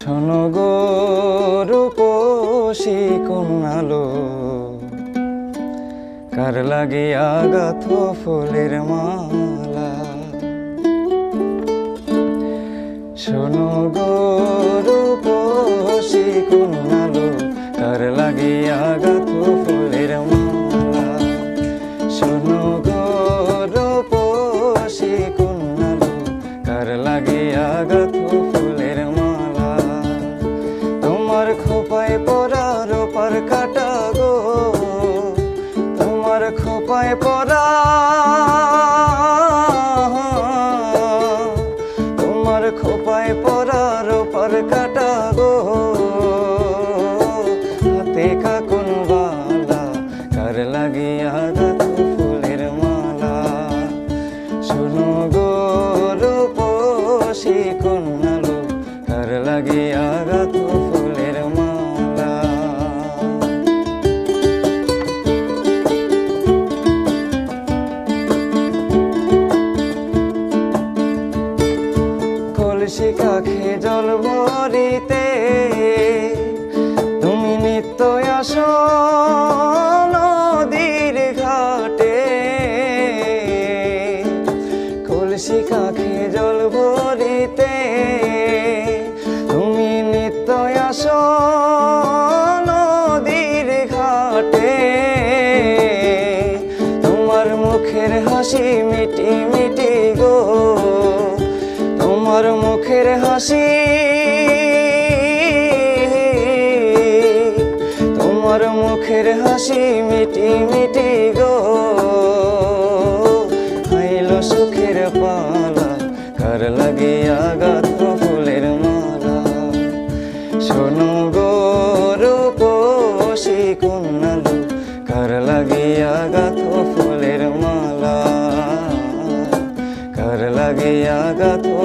শোনো গো রূপসী কন্যালো, কার লাগিয়া গাঁথো ফুলের মালা। শোনো গো রূপসী কন্যালো, কার লাগিয়া গাঁথো ফুলের মালা। শোনো গো রূপসী কন্যালো, কার লাগিয়া গাঁথো ফুলের মালা। তোমার খোপায় পরা রূপার কাটা গো, তোমার খোপায় পরা, তোমার খোপায় পরা রূপার কাটা গো। হাতে কাকুন বালা, কার লাগিয়া গাঁথো ফুলের মালা। শোনো গো রূপসী কন্যালো, কার লাগিয়া গাঁথো ফুলের মালা। কলসি কাখে জল ভরিতে তুমি নিত্য আসো নদীর ঘাটে। কলসি কাখে জল ভরিতে তুমি নিত্য আসো নদীর ঘাটে। তোমার মুখের হাসি মিটি মিটি গো, তোমার মুখের হাসি, তোমার মুখের হাসি মিটি মিটি গো। আইলো সুখের পালা, কার লাগিয়া গাঁথো ফুলের মালা। শোনো গো রূপসী কন্যালো, কার লাগিয়া গাঁথো ফুলের মালা। কার লাগিয়া গাঁথো